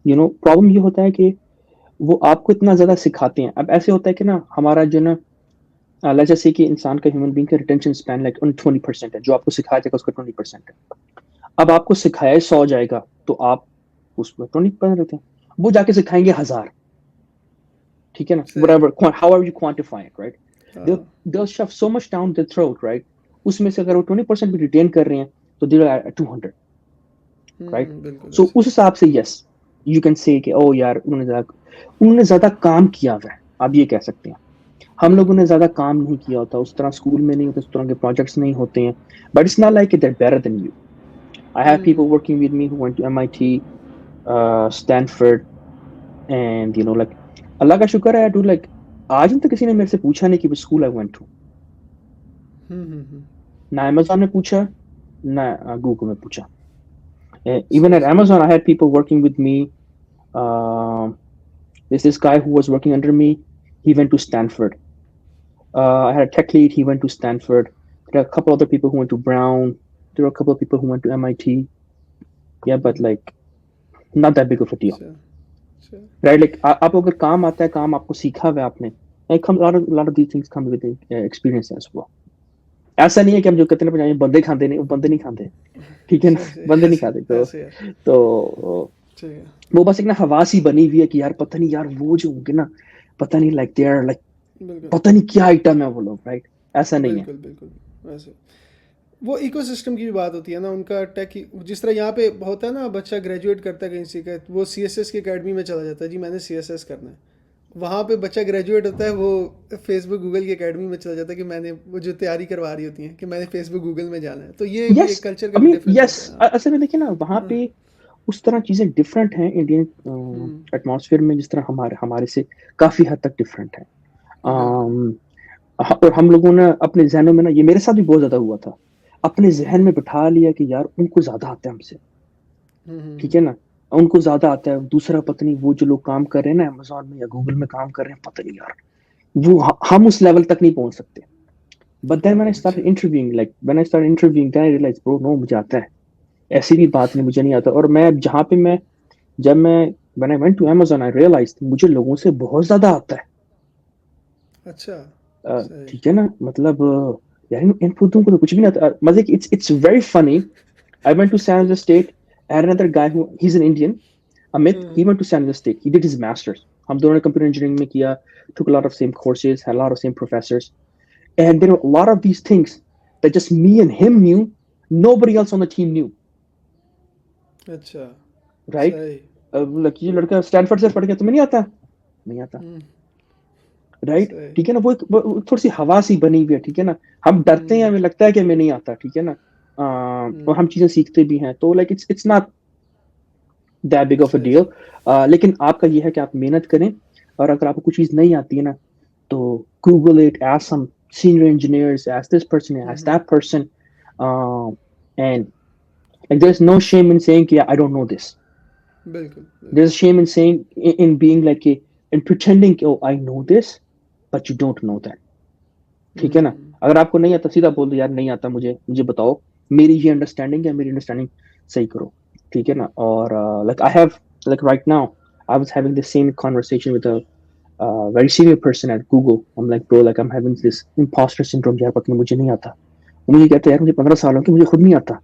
यू नो प्रॉब्लम ये होता है कि वो आपको इतना ज्यादा सिखाते हैं। अब ऐसे होता है कि ना हमारा जो ना लेट्स जस्ट से कि इंसान का ह्यूमन बीइंग का रिटेंशन स्पैन लाइक 20% है, जो आपको सिखाया जाएगा उसका 20% है। अब आपको सिखाया 100 जाएगा तो आप उसमें 20% रहते हैं, वो जाके सिखाएंगे 1000। ठीक है ना, सही। whatever however you quantify it, right? they'll हाँ। they'll shove so much down their throat, right? उसमें से अगर वो 20% भी रिटेन कर रहे हैं तो they're at 200, right? बिल्कुल So ऐसे। उस हिसाब से yes you can say कि ओ यार उन्होंने ज्यादा काम किया हुआ है, आप ये कह सकते हैं। हम लोगों बिल्कुल। ने ज्यादा काम नहीं किया होता, उस तरह स्कूल में नहीं होता, उस तरह के प्रोजेक्ट्स नहीं होते हैं, but it's not like they're better than you. I have people working with me who went to MIT, Stanford, and you know like अल्लाह का शुक्र है, dude, like आज तक किसी ने मेरे से पूछा नहीं कि which school I went to. हम्म। ना Amazon ने पूछा, ना Google में पूछा. Even सही at सही। Amazon, I had people working with me. Uh, there's this guy who was working under me. He went to Stanford. I had a tech lead. He went to Stanford. There are a couple other people who went to Brown. There were a couple of people who went to MIT. Yeah, but like not that big of a deal, अच्छा अच्छा। right? Like आप अगर काम आता है, काम आपको सीखा हुआ है आपने, like a lot of these things come with experience as well. ऐसा नहीं है कि हम जो कहते हैं ना पंजाबी में, बंदे खाते नहीं, वो बंदे नहीं खाते, ठीक है ना। सही सही। बंदे नहीं ऐसे खाते, तो ऐसे है। तो ठीक है। वो बस एक ना हवास ही बनी हुई है कि यार पता नहीं यार वो जो होंगे ना, पता नहीं लाइक दे आर लाइक बिल्कुल पता नहीं क्या आइटम है वो लोग, राइट? ऐसा नहीं है। बिल्कुल। बिल्कुल ऐसे। वो इकोसिस्टम की भी बात होती है ना, उनका टेक जिस तरह यहाँ पे होता है ना, बच्चा ग्रेजुएट करता है कहीं से का, वो सीएसएस की एकेडमी में चला जाता है, जी मैंने सीएसएस करना है। वहाँ पे बच्चा ग्रेजुएट होता है, वो फेसबुक गूगल की एकेडमी में चला जाता है कि मैंने वो जो तैयारी करवा रही होती है कि मैंने फेसबुक गूगल में जाना है। तो ये भी यस, एक कल्चर का आई भी मीन डिफरेंस यस, होता है। हाँ। असल में देखिए ना वहाँ पे उस तरह चीजें डिफरेंट हैं इंडियन हम्म। एटमॉस्फेयर में, जिस तरह हमारे हमारे से काफी हद तक डिफरेंट है। बिल्कुल। और हम लोगों ने अपने जहनों में ना, ये मेरे साथ भी बहुत ज्यादा हुआ था, अपने जहन में बिठा लिया कि यार उनको ज्यादा आता है हमसे, ठीक है हम्म। ना, उनको ज्यादा आता है। दूसरा पता नहीं वो जो लोग काम कर रहे हैं ना अमेजोन में या गूगल में काम कर रहे हैं, पता नहीं यार वो हम उस लेवल तक नहीं पहुंच सकते। बट देन व्हेन आई अच्छा। Started interviewing, like when I started interviewing, then I realize bro no मुझे आता है, ऐसी भी बात नहीं मुझे नहीं आता। और मैं जहाँ पे मैं जब मैं when I went to Amazon I realize मुझे लोगों से बहुत ज्यादा आता है। अच्छा। सही। ठीक है ना, मतलब यार इन खुदों को तो कुछ भी नहीं आता। मजे की it's very funny. I went to San Jose State. I had another guy who he's an Indian, Amit. He went to San Jose State. He did his masters. हम दोनों ने computer engineering में किया, took a lot of same courses, had a lot of same professors, and there were a lot of these things that just me and him knew. Nobody else on the team knew, अच्छा। right? सही। Like ये लड़का Stanford से पढ़ के तुम्हें नहीं आता, नहीं आता, हम्म। राइट? सही। ठीक है ना, वो थोड़ी सी हवा सी बनी हुई है, ठीक है ना। हम डरते हैं, हमें लगता है कि हमें नहीं आता, ठीक है ना। और हम चीजें सीखते भी हैं, तो like it's not that big of a सही डील। सही। लेकिन आपका ये है कि आप मेहनत करें, और अगर आपको कुछ चीज नहीं आती है ना, तो Google it, ask some senior engineers, ask this person, ask that person, and like there's no shame in saying yeah, I don't know this. बिल्कुल There's बिल्कुल। shame in saying in being like in pretending oh I know this but you don't know that, ठीक है ना। अगर आपको नहीं आता सीधा बोल दो यार नहीं आता मुझे बताओ, मेरी ये अंडरस्टैंडिंग है, मेरी अंडरस्टैंडिंग सही करो, ठीक है ना। और like I have, like right now I was having the same conversation with a very senior person at Google. I'm like, bro, like I'm having this imposter syndrome यार, पता नहीं मुझे नहीं आता। वो मुझे कहता है यार मुझे 15 साल हो गए, मुझे खुद नहीं आता।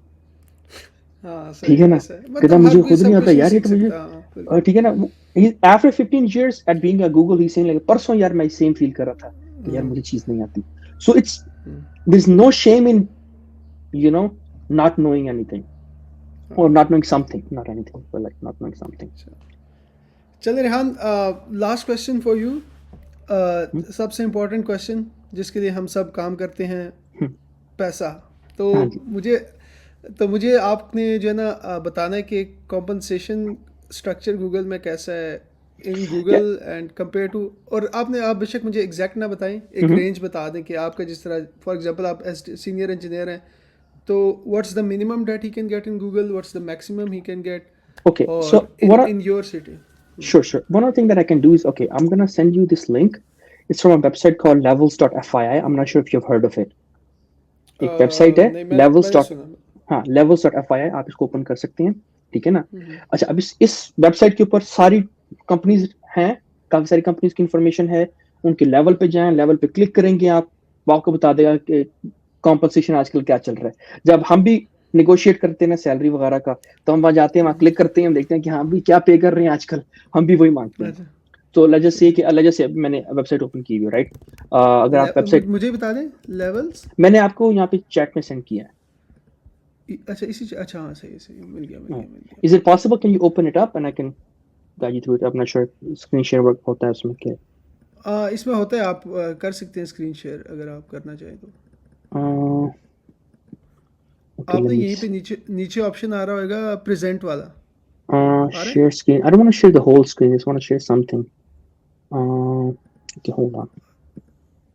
हाँ ठीक सही है है ना, ऐसा है, कहता मतलब हर मुझे कोई खुद नहीं सब आता कुछ नहीं यार, ये सीख तो मुझे सकता, हाँ बिल्कुल। ठीक है ना। After 15 years at being at Google, he's saying like परसों यार मैं सेम फील कर रहा था कि यार हम्म, मुझे चीज नहीं आती। So it's, hmm, there's no shame in, you know, not knowing anything or हाँ। not knowing something, not anything, but like not knowing something. चले Rehan, last question for you, hmm, सबसे इम्पोर्टेंट क्वेश्चन जिसके लिए हम सब काम करते हैं, हम्म, पैसा। तो हाँ जी। मुझे तो मुझे आपने जो है ना बताना है कि कॉम्पनसेशन स्ट्रक्चर गूगल में कैसा है इन या गूगल एंड कंपेयर टू, और आप बेशक मुझे एग्जैक्ट ना बताएं, एक हम्म, रेंज बता दें कि आपका जिस तरह फॉर एग्जांपल आप एज सीनियर इंजीनियर हैं, तो what's the minimum that he can get in Google, what's the maximum he can get, okay, और so what in your city. sure. One other thing that I can do is, okay, I'm gonna send you this link. It's from a website called levels.fii. I'm not sure if you've heard of it. एक website है नहीं, मैंने levels मैंने dot, सुना। हाँ levels.fii, आप इसको open कर सकते हैं, ठीक है ना। हम्म, अच्छा, अब इस वेबसाइट के ऊपर सारी कंपनीज हैं, काफी सारी कंपनीज की इंफॉर्मेशन है। उनके लेवल पे जाएं, लेवल पे क्लिक करेंगे आप, वो आपको बता देगा कि कॉम्पनसेशन आजकल क्या चल रहा है। जब हम भी निगोशिएट करते हैं ना सैलरी वगैरह का, तो हम वहां जाते हैं, वहां क्लिक करते हैं, हम देखते हैं कि हाँ भी क्या पे कर रहे हैं आजकल, हम भी वही मांगते हैं। अच्छा। तो लेट्स से कि लेट्स से मैंने वेबसाइट ओपन की हुई है, राइट। अगर आप वेबसाइट, मुझे बता दें लेवल्स। मैंने आपको यहाँ पे चैट में सेंड किया अच्छा अच्छा, हाँ सही सही, मिल गया मिल है। गया मिल गया। Is it possible, can you open it up and I can guide you through it. अपना श्योर स्क्रीन शेयर वर्क होता है उसमें क्या। इसमें होता है, आप कर सकते हैं स्क्रीन शेयर अगर आप करना चाहें तो। ओके लेट आपने मी यहीं पे नीचे नीचे ऑप्शन आ रहा होगा प्रेजेंट वाला, आ रहा है। share screen. I don't want to share the whole screen, I just want to share something. Okay, hold on.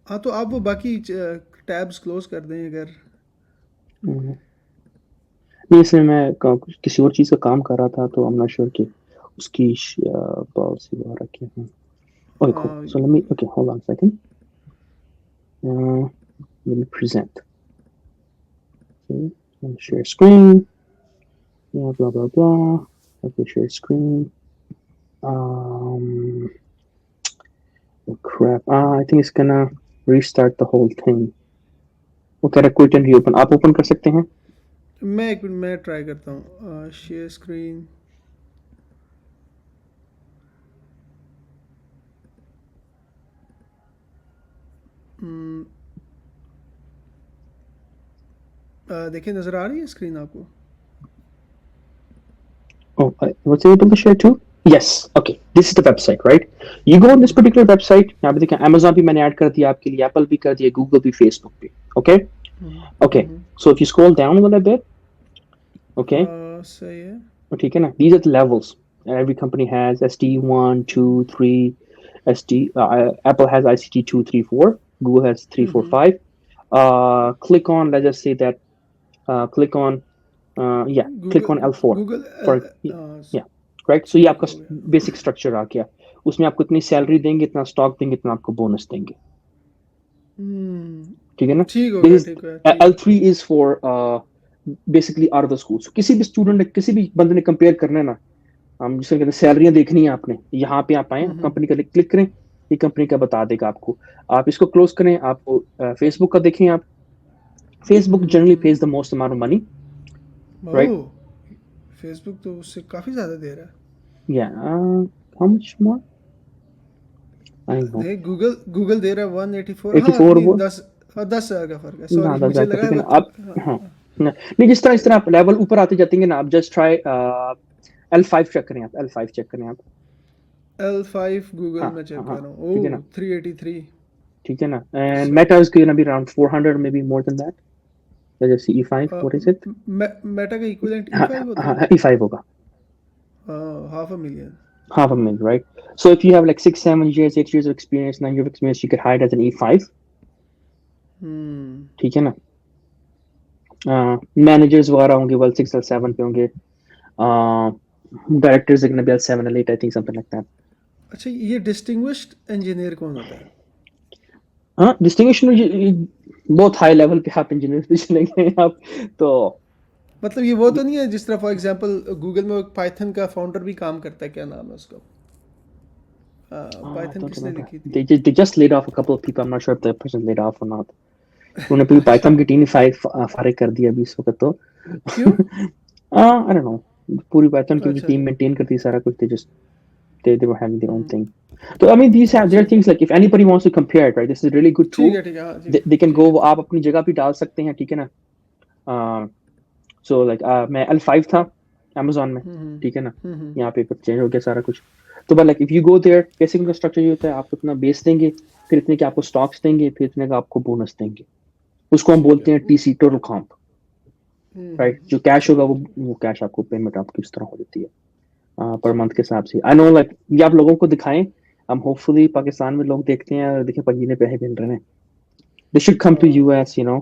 हाँ तो आप वो बाकी टैब्स क्लोज कर दें अगर। Uh, नहीं, इसमें मैं किसी और चीज़ का काम कर रहा था, तो I'm not sure कि उसकी पॉलिसी वगैरह क्या है। Okay, cool. हाँ So let me, okay, hold on a second. Uh, let me present. Okay, let me share screen. Yeah, blah blah blah. Okay, share screen. Um, oh crap. I think it's gonna restart the whole thing. वो कह रहा है quit and reopen, आप open कर सकते हैं। मैं एक मिनट मैं ट्राई करता हूँ शेयर स्क्रीन। देखिए नज़र आ रही है स्क्रीन आपको। Oh, was it able to share too? Yes. Okay. This is the website, right? You go on this particular website. यहाँ पे देखिए Amazon भी मैंने ऐड कर दिया आपके लिए, Apple भी कर दिया, Google भी, Facebook भी. Okay. Okay. So if you scroll down a little bit, okay. सही है। ठीक है ना? These are the levels. Every company has ST 1, 2, 3. ST Apple has ICT 2, 3, 4. Google has 3, 4, 5. Click on. Let's just say that. Click on. Yeah. Click on Google L4 Google for, yeah. Right. So ये ठीक आपका हो गया। Basic structure आ गया। उसमें आपको इतनी salary देंगे, इतना स्टॉक देंगे, इतना आपको बोनस देंगे, हम्म, ठीक है ना। ठीक हो दिस गया इज ठीक हो गया ठीक है। L3 is for basically out of the school. किसी भी स्टूडेंट ने, किसी भी बंदे ने कंपेयर करना है ना, हम जिसे कहते हैं सैलरियां देखनी है आपने, यहाँ पे आप आए, कंपनी का क्लिक करें, ये कंपनी का बता देगा आपको। आप इसको क्लोज करें, आपको फेसबुक का देखें आप। Facebook generally page the most amount of money, right. Oh, Facebook तो उससे काफ़ी ज़्यादा दे रहा है। या how much more, I know देख गूगल गूगल दे रहा है 184, हाँ 84 नहीं वो 10, हाँ 10,000 का फ़र्क है, ना सॉरी मुझे 10,000 का, लगा ठीक है वो ना। आप हाँ हाँ हाँ। नहीं, जिस तरह आप लेवल ऊपर आते जाते हैं ना, आप जस्ट ट्राई L5 चेक करें, आप L5 चेक करें आप। L5 गूगल हाँ में हाँ चेक हाँ, कर रहा हूँ, ठीक है ना, ओह 383। ठीक है ना। एंड सही Meta is gonna be around 400, may be more than that. Let's see E5 है। What is it. मेटा का इक्विवेलेंट हाँ E5 होता हाँ है। हाँ, E5 होगा, हाँ, half a million. half a million, right? So if you have like 6, 7 years, 8 years of experience, 9 years of experience, you could hide as an E5, हम्म, ठीक है ना। मैनेजर्स वगैरह होंगे वेल 6 और 7 पे होंगे। Directors are gonna be L7 L8, I think something like that. अच्छा ये डिस्टिंग्विश्ड इंजीनियर कौन होता है? हाँ डिस्टिंग्विशन बहुत हाई लेवल पे आप इंजीनियर चले गए आप तो मतलब ये वो तो नहीं है जिस तरह फॉर एग्जांपल गूगल में एक पाइथन का फाउंडर भी काम करता है, क्या नाम है उसका? I पाइथन don't किसने remember. लिखी थी? They just laid off a couple of people. I'm not sure if the person laid off or not. उन्होंने पूरी अच्छा, पाइथन की टीम फारिग कर दी अभी इस वक्त तो क्यों? आई डोंट नो पूरी पाइथन की अच्छा टीम अच्छा। मेंटेन करती है सारा कुछ they were having their own hmm, thing. So I mean these are there अच्छा are things like if anybody wants to compare it, right, this is a really good tool. ठीक है, हाँ They can ठीक go है ठीक। आप अपनी जगह भी डाल सकते हैं ठीक है ना सो लाइक मैं L5 था Amazon में हम्म ठीक है ना हम्म यहाँ पे चेंज हो गया सारा कुछ तो but like if you go there basic उनका स्ट्रक्चर ये होता है आपको इतना बेस देंगे फिर इतने के आपको स्टॉक्स देंगे फिर इतने का आपको बोनस देंगे उसको हम ठीक है बोलते हैं टीसी टोटल कॉम्प राइट जो कैश होगा ठीक है। वो कैश आपको पेमेंट आपकी उस तरह हो जाती है पर मंथ के हिसाब से आई नो लाइक ये आप लोगों को दिखाएं हम होपफुली पाकिस्तान में लोग देखते हैं और देखें पंजीने पैसे मिल रहे हैं दे शुड कम टू हाँ यूएस यू नो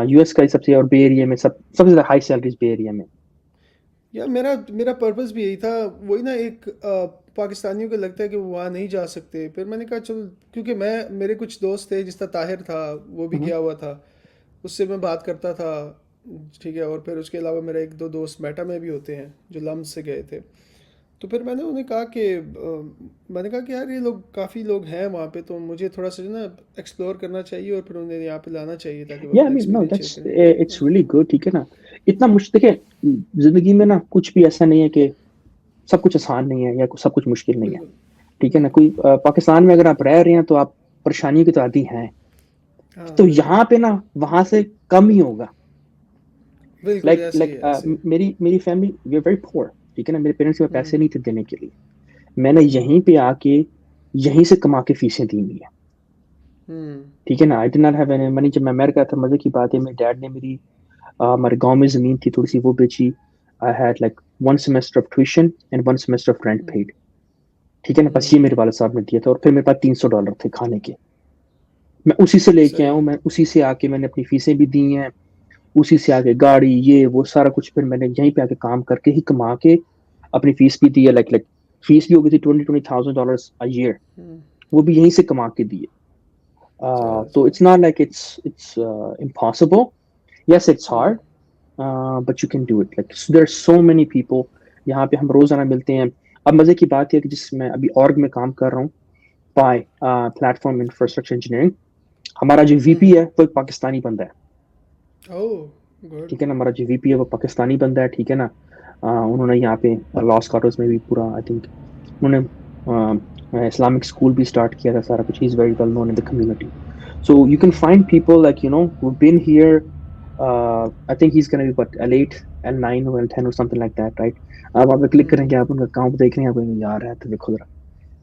यूएस का सबसे और बे एरिया में सबसे ज्यादा हाई सैलरीज बे एरिया में यार मेरा मेरा पर्पस भी यही था। वही ना, एक पाकिस्तानियों को लगता है कि वो वहाँ नहीं जा सकते, फिर मैंने कहा चल, क्योंकि मैं मेरे कुछ दोस्त थे, जिस तरह ताहिर था वो भी हम्म, गया हुआ था, उससे मैं बात करता था। ठीक है, और फिर उसके अलावा मेरे एक दो दोस्त मेटा में भी होते हैं जो लम्स से गए थे। तो फिर मैंने उन्हें कहा कि मैंने कहा कि यार ये लोग काफ़ी लोग हैं वहाँ पे, तो मुझे थोड़ा सा जो ना एक्सप्लोर करना चाहिए और फिर उन्हें यहाँ पे लाना चाहिए ताकि वो या आई अपना mean no experience share that's करें। इट्स रियली गुड ठीक है ना इतना मुश्किल देखिए जिंदगी में ना कुछ भी ऐसा नहीं है कि सब कुछ आसान नहीं है या सब कुछ मुश्किल नहीं है बिल्कुल ठीक है ना बिल्कुल। कोई पाकिस्तान में अगर आप रह रहे हैं तो आप परेशानियों की तो आदी हैं हाँ तो बिल्कुल यहाँ पे ना वहां से कम ही होगा बिल्कुल, लाइक ऐसे ही लाइक है ऐसे ही है। मेरी मेरी family we are very poor ठीक है ना मेरे पेरेंट्स के पास पैसे हम्म नहीं थे देने के लिए मैंने यहीं पे आके यहीं से कमा के फीसें दी हुई है हम्म ठीक है ना I did not have any money जब मैं अमेरिका था मजे की बात है मेरे डैड ने मेरी हमारे गांव में जमीन थी थोड़ी सी वो बेची I had like one semester of tuition and one semester of rent paid ठीक है ना बस ये हम्म, मेरे वाले साहब ने दिया था और फिर मेरे पास $300 थे खाने के मैं उसी से लेके आया सही हूँ है। मैं उसी से आके मैंने अपनी फीसें भी दी हैं उसी से आके गाड़ी ये वो सारा कुछ फिर मैंने यहीं पे आके काम करके ही कमा के अपनी फीस भी दी है लाइक लाइक फीस भी हो गई थी $20,000 अ ईयर हम्म, वो भी यहीं से कमा के दी है चलो तो चलो। It's not like it's impossible yes it's hmm hard but you can do it like there so many people यहाँ पे हम रोजाना मिलते हैं अब मजे की बात है कि जिसमें अभी ऑर्ग में काम कर रहा हूँ पाई प्लेटफॉर्म इंफ्रास्ट्रक्चर इंजीनियरिंग हमारा जो वीपी है वो एक पाकिस्तानी बंदा है ओह गुड। ठीक है ना हमारा जो वीपी है वो पाकिस्तानी बंदा है ठीक है ना उन्होंने यहाँ पे लॉस क्वार्टर्स में भी पूरा आई थिंक उन्होंने इस्लामिक स्कूल भी स्टार्ट किया था सारा कुछ he is very well known in the community so you can find people like you know who've been here I think he's going to be but L8 L9 or L10 or something like that right आप वहाँ पे click करेंगे आप उनका account देख रहे हैं आप यार है तो देखो जरा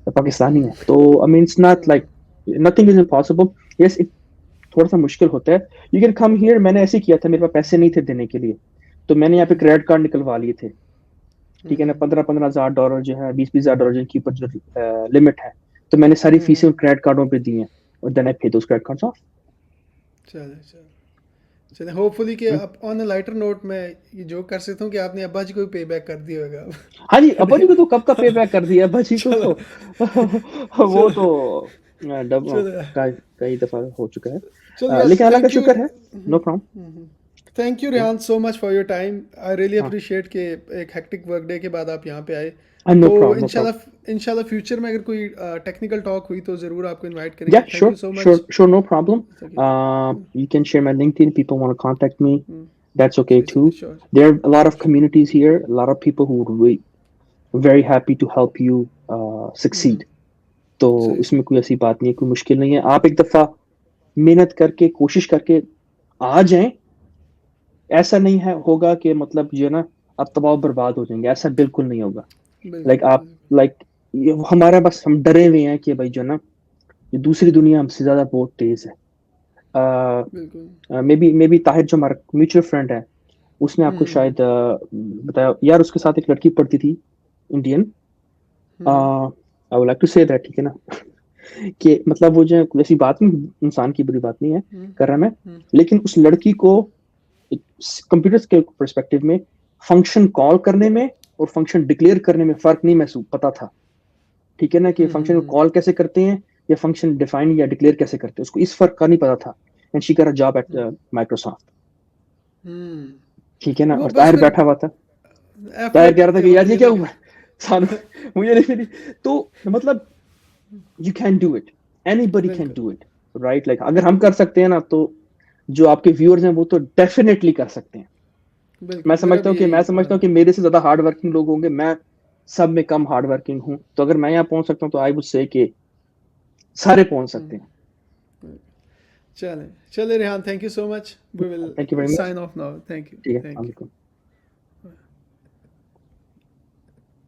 तो पाकिस्तानी है तो I mean it's not like nothing is impossible yes थोड़ा सा मुश्किल होता है यू कैन कम हियर मैंने ऐसे किया था मेरे पास पैसे नहीं थे देने के लिए तो मैंने यहाँ पे क्रेडिट कार्ड निकलवा लिए थे ठीक है ना 15,000 $15,000 जो है 20,000 जिनके ऊपर जो लिमिट है तो मैंने सारी फीसें क्रेडिट कार्डों पे दी हैं और देन आई पे दोस क्रेडिट कार्ड्स ऑफ चले चलो। चले होपफुली कि अब ऑन अ लाइटर नोट मैं ये जो कर सकता हूँ कि आपने अब्बा जी को भी पे बैक कर दिया होगा हाँ जी अब्बा जी अब। को तो कब का पे बैक कर दिया अब्बा जी को चलो तो वो चलो तो डब चलो कई दफा हो चुका है चलो यार, लेकिन अल्लाह का थैंक यू। शुक्र है no problem thank you Rehan so much for your time. I really हाँ अप्रिशिएट कि एक हेक्टिक वर्क डे के बाद आप यहाँ पे आए। नो तो प्रॉब्लम नो प्रॉब्लम इंशाल्लाह फ्यूचर में अगर कोई टेक्निकल टॉक हुई तो ज़रूर आपको इनवाइट Yeah, करेंगे। Thank sure, you so sure, much. sure, no problem. You can share my LinkedIn. People want to contact me. That's okay too. Sure There are a lot sure of sure. communities here, a lot of people who would be very happy to help you succeed. तो सही इसमें सही। कोई ऐसी बात नहीं है कोई मुश्किल नहीं है आप एक दफा मेहनत करके कोशिश करके आ जाएं ऐसा नहीं है होगा कि मतलब जो है ना आप तबाह बर्बाद हो जाएंगे ऐसा बिल्कुल नहीं होगा लाइक बिल्कुल आप बिल्कुल लाइक हमारा बस हम डरे हुए हैं कि भाई जो है ना ये दूसरी दुनिया हमसे ज्यादा बहुत तेज है बिल्कुल। मे बी ताहिर जो हमारा म्यूचुअल फ्रेंड है उसने आपको शायद बताया यार उसके साथ एक लड़की पढ़ती थी Indian I would like to say that ठीक है ना कि मतलब वो जो है, ऐसी बात नहीं इंसान की बुरी बात नहीं है कर रहा मैं लेकिन उस लड़की को कंप्यूटर्स के परस्पेक्टिव में फंक्शन कॉल करने में और फंक्शन डिक्लेयर करने में फर्क नहीं महसूस पता था ठीक है ना कि फंक्शन को कॉल कैसे करते हैं या फंक्शन डिफाइन या डिक्लेयर कैसे करते हैं, उसको इस फर्क का नहीं पता था। And she got a job at Microsoft, hmm ठीक है ना। वो और बस ताहिर फिर बैठा हुआ था, ताहिर एफर्ट कह रहा था कि यार ये क्या देना हुआ सानू, मुझे नहीं मिली। तो मतलब you can do it, anybody can बिल्कुल डू इट, राइट। लाइक अगर हम कर सकते हैं ना, तो जो आपके व्यूअर्स हैं वो तो डेफिनेटली कर सकते हैं। बिल्कुल मेरा भी मैं यही समझता हूँ कि मेरे से ज्यादा हार्ड वर्किंग लोग होंगे, मैं सब में कम हार्ड वर्किंग हूँ, तो अगर मैं यहाँ पहुंच सकता हूँ तो आई वुड से कि सारे पहुंच सकते हैं। चले चले Rehan, thank you so much, we will thank you very much. Sign off now, thank ठीक है, यू। अलैकुम।